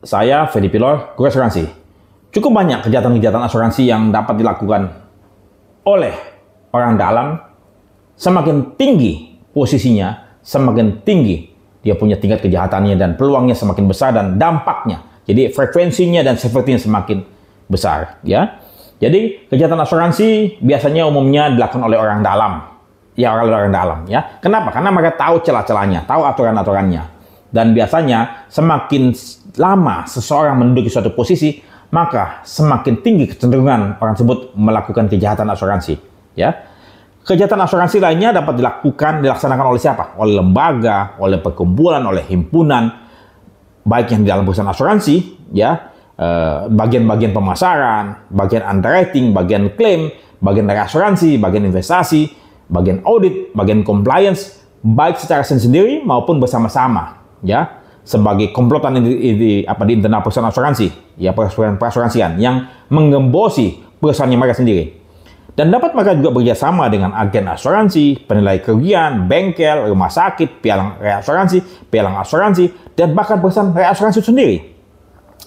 Saya Fedi Pilor, Guru Asuransi. Cukup banyak kejahatan-kejahatan asuransi yang dapat dilakukan oleh orang dalam. Semakin tinggi posisinya, semakin tinggi dia punya tingkat kejahatannya dan peluangnya semakin besar dan dampaknya. Jadi frekuensinya dan severitinya semakin besar, ya. Jadi kejahatan asuransi biasanya umumnya dilakukan oleh orang dalam. Ya, orang dalam, ya. Kenapa? Karena mereka tahu celah-celahnya, tahu aturan-aturannya. Dan biasanya semakin lama seseorang menduduki suatu posisi, maka semakin tinggi kecenderungan orang tersebut melakukan kejahatan asuransi. Ya, kejahatan asuransi lainnya dapat dilaksanakan oleh siapa? Oleh lembaga, oleh perkumpulan, oleh himpunan, baik yang di dalam perusahaan asuransi, ya, bagian-bagian pemasaran, bagian underwriting, bagian klaim, bagian dari asuransi, bagian investasi, bagian audit, bagian compliance, baik secara sendiri maupun bersama-sama. Ya, sebagai komplotan di internal perusahaan asuransi, ya, perasuransian yang menggembosi perusahaannya mereka sendiri. Dan dapat mereka juga bekerjasama dengan agen asuransi, penilai kerugian, bengkel, rumah sakit, pialang asuransi, dan bahkan perusahaan reasuransi sendiri.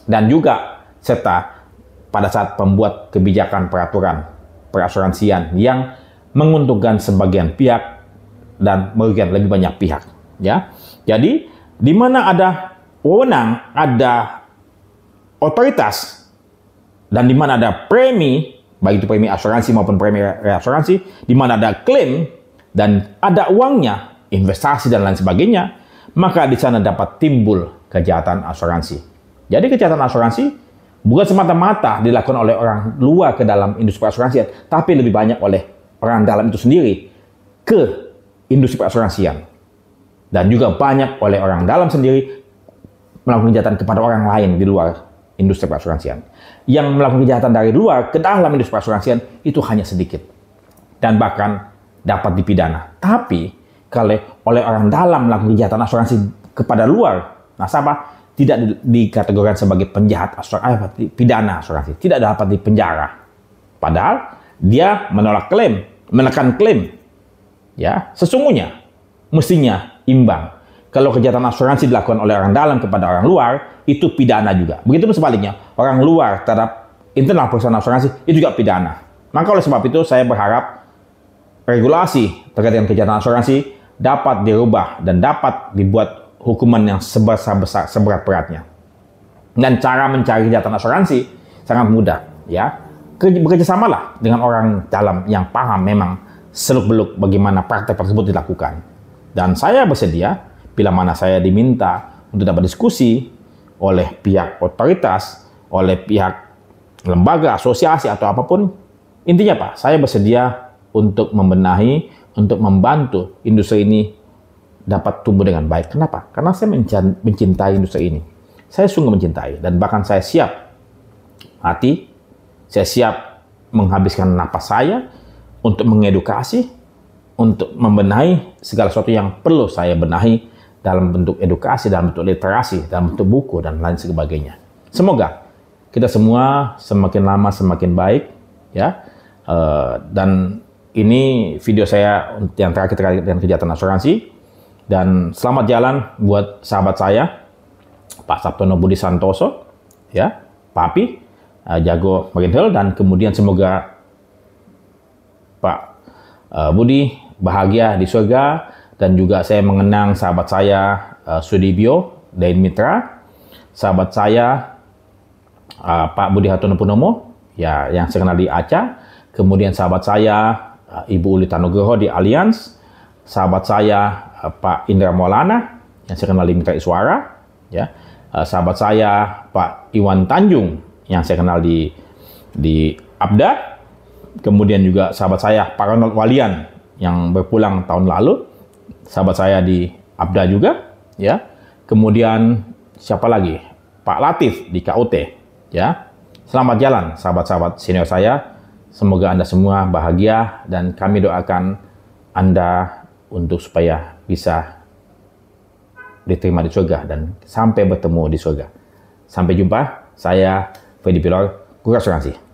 Dan juga serta pada saat pembuat kebijakan peraturan perasuransian yang menguntungkan sebagian pihak dan merugikan lebih banyak pihak. Ya, jadi di mana ada wewenang, ada otoritas, dan di mana ada premi, baik itu premi asuransi maupun premi reasuransi, di mana ada klaim dan ada uangnya, investasi dan lain sebagainya, maka di sana dapat timbul kejahatan asuransi. Jadi kejahatan asuransi bukan semata-mata dilakukan oleh orang luar ke dalam industri perasuransian, tapi lebih banyak oleh orang dalam itu sendiri ke industri perasuransian. Dan juga banyak oleh orang dalam sendiri melakukan kejahatan kepada orang lain di luar industri perasuransian. Yang melakukan kejahatan dari luar ke dalam industri perasuransian itu hanya sedikit. Dan bahkan dapat dipidana. Tapi kalau oleh orang dalam melakukan kejahatan asuransi kepada luar nasabah, tidak dikategorikan sebagai penjahat asuransi, pidana asuransi. Tidak dapat dipenjara. Padahal dia menolak klaim, menekan klaim. Ya, sesungguhnya mestinya imbang. Kalau kejahatan asuransi dilakukan oleh orang dalam kepada orang luar, itu pidana juga. Begitu sebaliknya, orang luar terhadap internal perusahaan asuransi, itu juga pidana. Maka oleh sebab itu, saya berharap regulasi terkait dengan kejahatan asuransi dapat dirubah dan dapat dibuat hukuman yang seberat-beratnya. Dan cara mencari kejahatan asuransi sangat mudah. Ya, bekerjasamalah dengan orang dalam yang paham memang seluk-beluk bagaimana praktek tersebut dilakukan. Dan saya bersedia, bila mana saya diminta untuk dapat diskusi oleh pihak otoritas, oleh pihak lembaga, asosiasi, atau apapun, intinya Pak, saya bersedia untuk membenahi, untuk membantu industri ini dapat tumbuh dengan baik. Kenapa? Karena saya mencintai industri ini. Saya sungguh mencintai, dan bahkan saya siap hati, saya siap menghabiskan napas saya untuk mengedukasi, untuk membenahi segala sesuatu yang perlu saya benahi dalam bentuk edukasi, dalam bentuk literasi, dalam bentuk buku, dan lain sebagainya. Semoga kita semua semakin lama semakin baik, ya. Dan ini video saya yang terakhir terkait dengan kejahatan asuransi. Dan selamat jalan buat sahabat saya, Pak Sabtono Budi Santoso, ya, Papi, jago Marinhill, dan kemudian semoga Pak Budi bahagia di surga. Dan juga saya mengenang sahabat saya Sudibyo Dain Mitra, sahabat saya Pak Budi Hartono Punomo, ya, yang saya kenal di ACA, kemudian sahabat saya Ibu Uli Tanugroho di Allianz, sahabat saya Pak Indra Maulana yang saya kenal di Mitra Iswara, ya, sahabat saya Pak Iwan Tanjung yang saya kenal di Abda, kemudian juga sahabat saya Pak Ronald Walian yang berpulang tahun lalu, sahabat saya di Abda juga, ya. Kemudian siapa lagi? Pak Latif di KUT, ya. Selamat jalan sahabat-sahabat senior saya. Semoga Anda semua bahagia dan kami doakan Anda untuk supaya bisa diterima di surga dan sampai bertemu di surga. Sampai jumpa. Saya Fedi Pilor, Guru Asuransi.